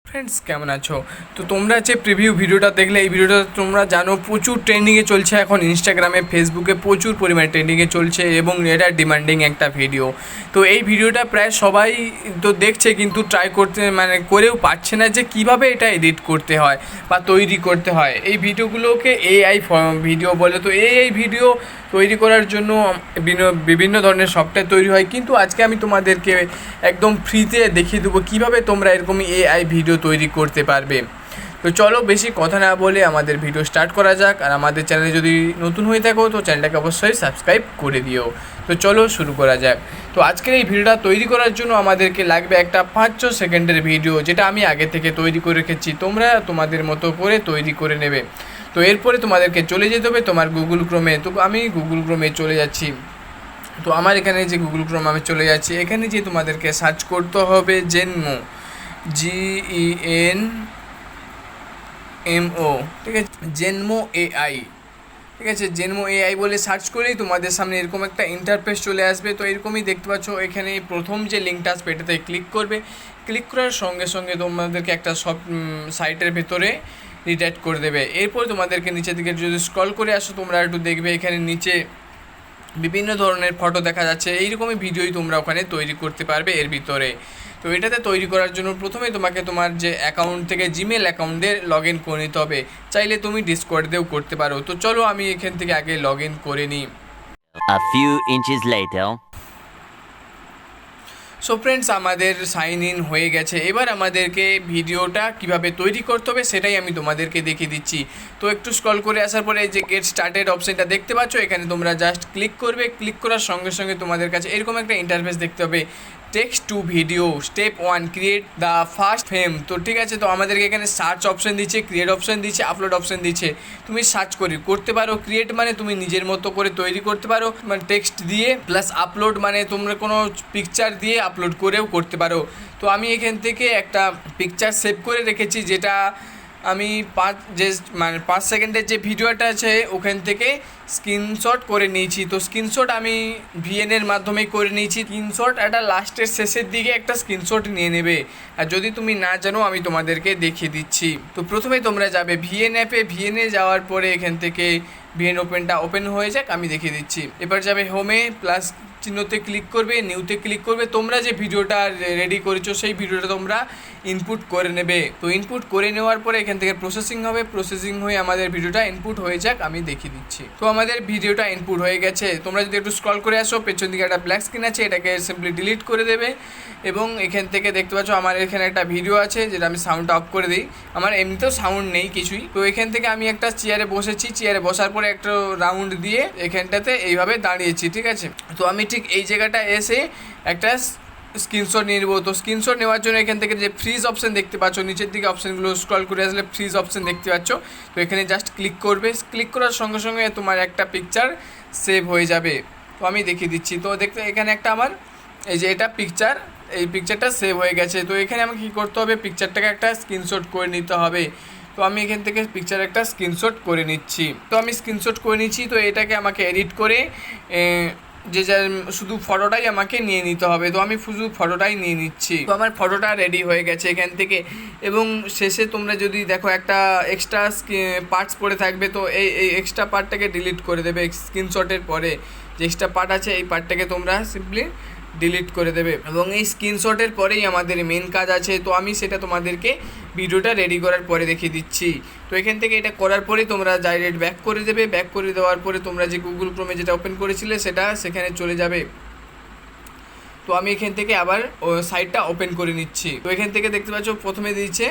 Friends কেমন আছো? তো তোমরা যে প্রিভিউ ভিডিওটা দেখলে, এই ভিডিওটা তোমরা জানো প্রচুর ট্রেন্ডিংয়ে চলছে এখন ইনস্টাগ্রামে, ফেসবুকে প্রচুর পরিমাণে ট্রেন্ডিংয়ে চলছে এবং এটা ডিমান্ডিং একটা ভিডিও। তো এই ভিডিওটা প্রায় সবাই তো দেখছে, কিন্তু ট্রাই করতে করেও পারছে না যে কিভাবে এটা এডিট করতে হয় বা তৈরি করতে হয়। এই ভিডিওগুলোকে এআই ভিডিও বলে। তো এই ভিডিও তৈরি করার জন্য বিভিন্ন ধরনের সফটওয়্যার তৈরি হয়, কিন্তু আজকে আমি তোমাদেরকে একদম ফ্রিতে দেখিয়ে দেবো কীভাবে তোমরা এরকম এআই ভিডিও তৈরি করতে পারবে। তো চলো বেশি কথা না বলে আমাদের ভিডিও স্টার্ট করা যাক। আর আমাদের চ্যানেলে যদি নতুন হয়ে থাকো তো চ্যানেলটাকে অবশ্যই সাবস্ক্রাইব করে দিও। তো চলো শুরু করা যাক। তো আজকের এই ভিডিওটা তৈরি করার জন্য আমাদেরকে লাগবে একটা 5-6 সেকেন্ডের ভিডিও, যেটা আমি আগে থেকে তৈরি করে রেখেছি। তোমরা তোমাদের মতো করে তৈরি করে নেবে। তো এরপরে তোমাদেরকে চলে যেতে হবে তোমার গুগল ক্রোমে। তো আমি গুগল ক্রোমে চলে যাচ্ছি। তো আমার এখানে যে গুগল ক্রোম আমি চলে যাচ্ছি, এখানে যে তোমাদেরকে সার্চ করতে হবে জেনমো, GENMO, ঠিক আছে, জেনমো এআই, ঠিক আছে। জেনমো এআই বলে সার্চ করেই তোমাদের সামনে এরকম একটা ইন্টারফেস চলে আসবে। তো এরকমই দেখতে পাচ্ছ, এখানে প্রথম যে লিঙ্কটা আসবে এটাতে ক্লিক করবে। ক্লিক করার সঙ্গে সঙ্গে তোমাদেরকে একটা সব সাইটের ভেতরে রিডাইরেক্ট করে দেবে। এরপর তোমাদেরকে নিচের দিকে যদি স্ক্রল করে আসো, তোমরা একটু দেখবে এখানে নিচে বিভিন্ন ধরনের ফটো দেখা যাচ্ছে। এইরকমই ভিডিওই তোমরা ওখানে তৈরি করতে পারবে এর ভিতরে। তো এটাতে তৈরি করার জন্য প্রথমে তোমাকে তোমার যে অ্যাকাউন্ট থেকে জিমেল অ্যাকাউন্টে লগ ইন করে নিতে হবে। চাইলে তুমি ডিসকর্ড দিয়েও করতে পারো। তো চলো আমি এখান থেকে আগে লগ ইন করে নিই। A few inches later. So friends, আমাদের সাইন ইন হয়ে গেছে। এবার আমাদেরকে ভিডিওটা কিভাবে তৈরি করতে হবে সেটাই আমি তোমাদেরকে দেখিয়ে দিচ্ছি। তো একটু স্ক্রল করে আসার পরে এই যে গেট স্টার্টেড অপশানটা দেখতে পাচ্ছ, এখানে তোমরা জাস্ট ক্লিক করবে। ক্লিক করার সঙ্গে সঙ্গে তোমাদের কাছে এরকম একটা ইন্টারফেস দেখতে হবে, text to video step 1 create the first frame. তো ঠিক আছে, তো আমাদেরকে এখানে সার্চ অপশান দিচ্ছে, ক্রিয়েট অপশান দিচ্ছে, আপলোড অপশান দিচ্ছে। তুমি সার্চ করতে পারো। ক্রিয়েট মানে তুমি নিজের মতো করে তৈরি করতে পারো, মানে টেক্সট দিয়ে, প্লাস আপলোড মানে তোমরা কোনো পিকচার দিয়ে আপলোড করেও করতে পারো। তো আমি এখান থেকে একটা পিকচার সেভ করে রেখেছি, যেটা আমি 5 সেকেন্ডের যে ভিডিওটা আছে ওখান থেকে স্ক্রিনশট করে নিয়েছি। তো স্ক্রিনশট আমি ভিএনের মাধ্যমেই করে নিয়েছি। স্ক্রিনশট একটা লাস্টের শেষের দিকে একটা স্ক্রিনশট নিয়ে নেবে। আর যদি তুমি না জানো আমি তোমাদেরকে দেখিয়ে দিচ্ছি। তো প্রথমে তোমরা যাবে ভিএন অ্যাপে। ভিএনে যাওয়ার পরে এখান থেকে ভিএন ওপেন হয়ে যাক, আমি দেখিয়ে দিচ্ছি। এবার যাবে হোমে, প্লাস চিহ্নতে ক্লিক করবে, নিউতে ক্লিক করবে। তোমরা যে ভিডিওটা রেডি করেছো সেই ভিডিওটা তোমরা ইনপুট করে নেবে। তো ইনপুট করে নেওয়ার পরে এখান থেকে প্রসেসিং হবে। প্রসেসিং হয়ে আমাদের ভিডিওটা ইনপুট হয়ে যাক, আমি দেখিয়ে দিচ্ছি। তো আমাদের ভিডিওটা ইনপুট হয়ে গেছে। তোমরা যদি একটু স্ক্রল করে আসো, পেছন দিকে একটা ব্ল্যাক স্ক্রিন আছে, এটাকে সিম্পলি ডিলিট করে দেবে। এবং এখান থেকে দেখতে পাচ্ছ আমার এখানে একটা ভিডিও আছে, যেটা আমি সাউন্ডটা অফ করে দিই। আমার এমনিতেও সাউন্ড নেই কিছুই। তো এখান থেকে আমি একটা চেয়ারে বসেছি, চেয়ারে বসার পরে একটা রাউন্ড দিয়ে এখানটাতে এইভাবে দাঁড়িয়েছি, ঠিক আছে। তো আমি ঠিক এই জায়গাটা এসে একটা স্ক্রিনশট নিয়ে নেবো। তো স্ক্রিনশট নেওয়ার জন্য এখান থেকে যে ফ্রিজ অপশান দেখতে পাচ্ছ, নিচের দিকে অপশানগুলো স্ক্রল করে আসলে ফ্রিজ অপশান দেখতে পাচ্ছ। তো এখানে জাস্ট ক্লিক করবে। ক্লিক করার সঙ্গে সঙ্গে তোমার একটা পিকচার সেভ হয়ে যাবে। তো আমি দেখিয়ে দিচ্ছি। তো দেখতে এখানে একটা আমার এই যে এটা পিকচার, এই পিকচারটা সেভ হয়ে গেছে। তো এখানে আমাকে কী করতে হবে, পিকচারটাকে একটা স্ক্রিনশট করে নিতে হবে। তো আমি এখান থেকে পিকচার একটা স্ক্রিনশট করে নিচ্ছি। তো আমি স্ক্রিনশট করে নিচ্ছি। তো এটাকে আমাকে এডিট করে যা শুধু ফটোটাই আমাকে নিয়ে নিতে হবে। তো আমি শুধু ফটোটাই নিয়ে নিচ্ছি। তো আমার ফটোটা রেডি হয়ে গেছে এখান থেকে। এবং শেষে তোমরা যদি দেখো একটা এক্সট্রা পার্টস পড়ে থাকবে, তো এই এক্সট্রা পার্টটাকে ডিলিট করে দেবে। স্ক্রিনশটের পরে যে এক্সট্রা পার্ট আছে এই পার্টটাকে তোমরা সিম্পলি ডিলিট করে দেবে। এবং এই স্ক্রিনশটের পরেই আমাদের মেন কাজ আছে। তো আমি সেটা তোমাদেরকে ভিডিওটা রেডি করার পরে দেখিয়ে দিচ্ছি। তো এখান থেকে এটা করার পরেই তোমরা ডাইরেক্ট ব্যাক করে দেবে। ব্যাক করে দেওয়ার পরে তোমরা যে গুগল ক্রোমে যেটা ওপেন করেছিলে সেটা সেখানে চলে যাবে। তো আমি এখান থেকে আবার সাইটটা ওপেন করে নিচ্ছি। তো এখান থেকে দেখতে পাচ্ছ প্রথমে দিয়েছে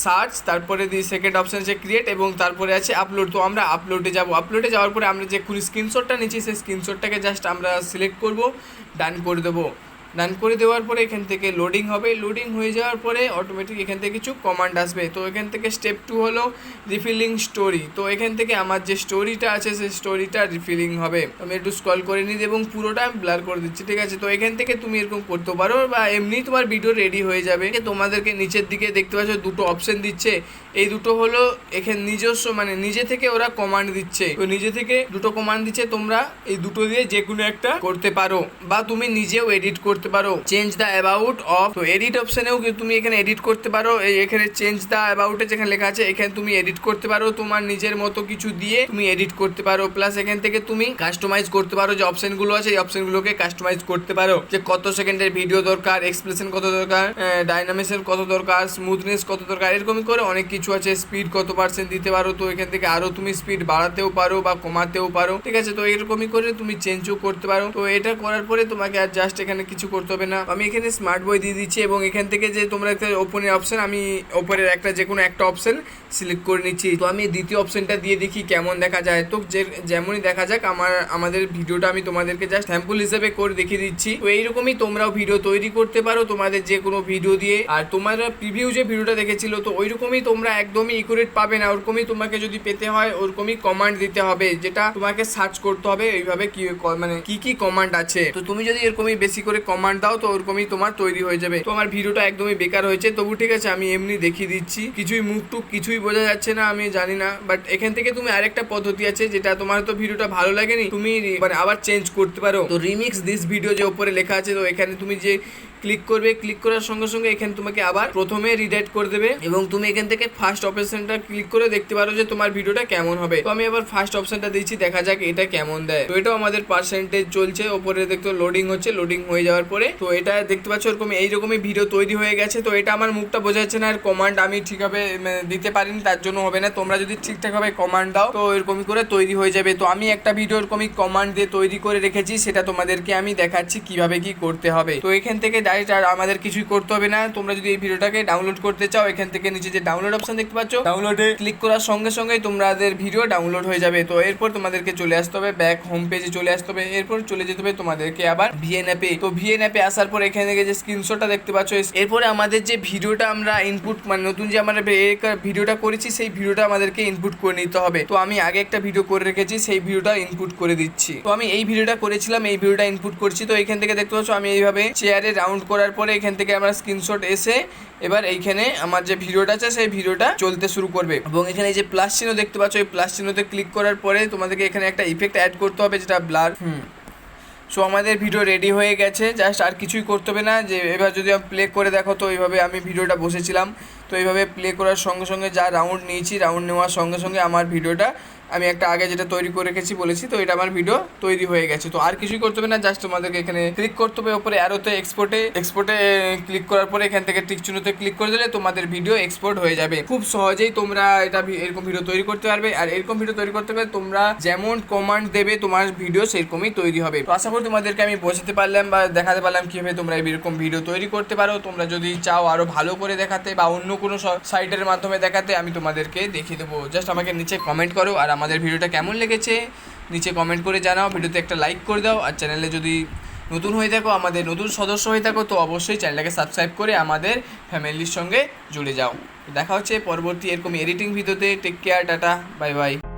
সার্চ, তারপরে দিই সেকেন্ড অপশান আছে ক্রিয়েট, এবং তারপরে আছে আপলোড। তো আমরা আপলোডে যাব। আপলোডে যাওয়ার পরে আমরা যে স্ক্রিনশটটা নিচ্ছি সেই স্ক্রিনশটটাকে জাস্ট আমরা সিলেক্ট করব, ডান করে দেবো। ডান করে দেওয়ার পরে এখান থেকে লোডিং হবে। লোডিং হয়ে যাওয়ার পরে অটোমেটিক এখান থেকে কিছু কমান্ড আসবে। তো এখান থেকে স্টেপ 2 হলো রিফিলিং স্টোরি। তো এখান থেকে আমার যে স্টোরিটা আছে সেই স্টোরিটা রিফিলিং হবে। আমি একটু স্ক্রল করে নিই এবং পুরোটা ব্লার করে দিচ্ছি, ঠিক আছে। তো এখান থেকে তুমি এরকম করতে পারো, বা এমনি তোমার ভিডিও রেডি হয়ে যাবে। তোমাদেরকে নিচের দিকে দেখতে পাচ্ছ দুটো অপশান দিচ্ছে। এই দুটো হলো এখানে নিজস্ব, মানে নিজে থেকে ওরা কমান্ড দিচ্ছে। তো নিজে থেকে দুটো কমান্ড দিচ্ছে, তোমরা এই দুটো দিয়ে যে কোনো একটা করতে পারো, বা তুমি নিজেও এডিট করতে করতে পারো চেঞ্জ দ্য অ্যাবাউট অফ, তো এডিট অপশনেও তুমি এখানে এডিট করতে পারো। এখানে চেঞ্জ দ্য অ্যাবাউটে যেখানে লেখা আছে এখানে তুমি এডিট করতে পারো, তোমার নিজের মতো কিছু দিয়ে তুমি এডিট করতে পারো। প্লাস এখান থেকে তুমি কাস্টমাইজ করতে পারো, যে অপশনগুলো আছে এই অপশনগুলোকে কাস্টমাইজ করতে পারো, যে কত সেকেন্ডের ভিডিও দরকার, এক্সপ্রেশন কত দরকার, ডাইনামিক্সের কত দরকার, স্মুথনেস কত দরকার, এরকমই করে অনেক কিছু আছে। স্পিড কত পার্সেন্ট দিতে পারো, তো এখান থেকে আরো তুমি স্পিড বাড়াতেও পারো বা কমাতেও পারো, ঠিক আছে। তো এরকমই করে তুমি চেঞ্জও করতে পারো। তো এটা করার পরে তোমাকে আর জাস্ট এখানে কিছু করতে হবে না। আমি এখানে স্মার্ট বই দিয়ে দিচ্ছি এবং এখান থেকে যে তোমরা একটা ওপেনের অপশন, আমি ওপরের একটা যে কোনো একটা অপশন সিলেক্ট করে নিচ্ছি। তো আমি দ্বিতীয় অপশনটা দিয়ে দেখি কেমন দেখা যায়। তো যেমনই দেখা যাক, আমাদের ভিডিওটা আমি তোমাদেরকে জাস্ট স্যাম্পল হিসেবে করে দেখিয়ে দিচ্ছি। তো এইরকমই তোমরাও ভিডিও তৈরি করতে পারো তোমাদের যে কোনো ভিডিও দিয়ে। আর তোমরা প্রিভিউ যে ভিডিওটা দেখেছিল, তো ওইরকমই তোমরা একদমই ইকুরেট পাবে না, ওরকমই তোমাকে যদি পেতে হয় ওরকমই কমান্ড দিতে হবে, যেটা তোমাকে সার্চ করতে হবে এইভাবে কি মানে কি কমান্ড আছে। তো তুমি যদি এরকমই বেশি করে কমান্ড দাও তো ওরকমই তোমার তৈরি হয়ে যাবে। তো আমার ভিডিওটা একদমই বেকার হয়েছে, তবু ঠিক আছে আমি এমনি দেখিয়ে দিচ্ছি। কিছুই মুখ টুক কিছুই বোঝা যাচ্ছে না, আমি জানি না, বাট এখান থেকে তুমি আরেকটা পদ্ধতি আছে, যেটা তোমার তো ভিডিওটা ভালো লাগেনি, তুমি মানে আবার চেঞ্জ করতে পারো। তো রিমিক্স দিস ভিডিও যে উপরে লেখা আছে, তো এখানে তুমি যে ক্লিক করবে, ক্লিক করার সঙ্গে সঙ্গে এখানে তোমাকে আবার প্রথমে রিডাইরেক্ট করে দেবে এবং তুমি এখান থেকে ফার্স্ট অপশনটা ক্লিক করে দেখতে পারো যে তোমার ভিডিওটা কেমন হবে। তো আমি আবার ফার্স্ট অপশনটা দিচ্ছি, দেখা যাক এটা কেমন দেয়। তো এটাও আমাদের পার্সেন্টেজ চলছে, ওপরে দেখতে লোডিং হচ্ছে, লোডিং হয়ে যাওয়ার পরে তো এটা দেখতে পাচ্ছ এরকম এইরকমই ভিডিও তৈরি হয়ে গেছে। তো এটা আমার মুখটা বোঝা যাচ্ছে না, আর কমান্ড আমি ঠিকভাবে দিতে পারিনি, তার জন্য হবে না। তোমরা যদি ঠিকঠাকভাবে কমান্ড দাও তো এরকমই করে তৈরি হয়ে যাবে। তো আমি একটা ভিডিও এরকমই কমান্ড দিয়ে তৈরি করে রেখেছি, সেটা তোমাদেরকে আমি দেখাচ্ছি কিভাবে কি করতে হবে। তো এখান থেকে ডাইরেক্ট আর আমাদের কিছুই করতে হবে না। তোমরা যদি এই ভিডিওটাকে ডাউনলোড করতে চাও, এখান থেকে নিচে যে ডাউনলোড অপশন দেখতে পাচ্ছ, ডাউনলোডে ক্লিক করার সঙ্গে সঙ্গে তোমাদের ভিডিও ডাউনলোড হয়ে যাবে। তো এরপর তোমাদেরকে চলে আসতে হবে ব্যাক হোম পেজে চলে আসতে হবে, এরপর চলে যেতে হবে তোমাদেরকে আবার ভিএন অ্যাপে। তো ভিএন অ্যাপে আসার পর এখানে থেকে যে স্ক্রিনশটটা দেখতে পাচ্ছ, এরপরে আমাদের যে ভিডিওটা আমরা ইনপুট মানে নতুন যে আমরা ভিডিওটা করেছি সেই ভিডিওটা আমাদেরকে ইনপুট করে নিতে হবে। তো আমি আগে একটা ভিডিও করে রেখেছি, সেই ভিডিওটা ইনপুট করে দিচ্ছি। তো আমি এই ভিডিওটা করেছিলাম, এই ভিডিওটা ইনপুট করছি। তো এখান থেকে দেখতে পাচ্ছ আমি এইভাবে চেয়ারে রাউন্ড করার পরে এখান থেকে আমরা স্ক্রিনশট এসে এবার এইখানে আমার যে ভিডিওটা আছে সেই ভিডিওটা চলতে শুরু করবে এবং এখানে এই যে প্লাস চিহ্ন দেখতে পাচ্ছ, এই প্লাস চিহ্নতে ক্লিক করার পরে তোমাদেরকে এখানে একটা ইফেক্ট অ্যাড করতে হবে, যেটা ব্লার। সো আমাদের ভিডিও রেডি হয়ে গেছে, জাস্ট আর কিছুই করতে হবে না। যে এবার যদি আমি প্লে করে দেখো, তো এইভাবে আমি ভিডিওটা বসেছিলাম, তো এইভাবে প্লে করার সঙ্গে সঙ্গে যা রাউন্ড নিয়েছি, রাউন্ড নেওয়ার সঙ্গে সঙ্গে আমার ভিডিওটা আমি একটা আগে যেটা তৈরি করে রেখেছি বলেছি, তো এটা আমার ভিডিও তৈরি হয়ে গেছে। তো আর কিছুই করতে হবে না, জাস্ট তোমাদেরকে এখানে ক্লিক করতে হবে ওপরে অ্যারোতে, এক্সপোর্টে ক্লিক করার পরে এখান থেকে টিক চিহ্নতে ক্লিক করে দিলে তোমাদের ভিডিও এক্সপোর্ট হয়ে যাবে। খুব সহজেই তোমরা এটা এরকম ভিডিও তৈরি করতে পারবে। আর এরকম ভিডিও তৈরি করতে পারবে, তোমরা যেমন কমান্ড দেবে তোমার ভিডিও সেরকমই তৈরি হবে। তো আশা করি তোমাদেরকে আমি বোঝাতে পারলাম বা দেখাতে পারলাম কীভাবে তোমরা এরকম ভিডিও তৈরি করতে পারো। তোমরা যদি চাও আরও ভালো করে দেখাতে বা অন্য কোনো সাইটের মাধ্যমে দেখাতে, আমি তোমাদেরকে দেখিয়ে দেবো। জাস্ট আমাকে নিচে কমেন্ট করো, আর আমাদের ভিডিওটা কেমন লেগেছে নিচে কমেন্ট করে জানাও, ভিডিওতে একটা লাইক করে দাও। আর চ্যানেলে যদি নতুন হয়ে থাকো, আমাদের নতুন সদস্য হয়ে থাকো, তো অবশ্যই চ্যানেলটাকে সাবস্ক্রাইব করে আমাদের ফ্যামিলির সঙ্গে জুড়ে যাও। দেখা হচ্ছে পরবর্তী এরকম এডিটিং ভিডিওতে। Take care, tata, bye by.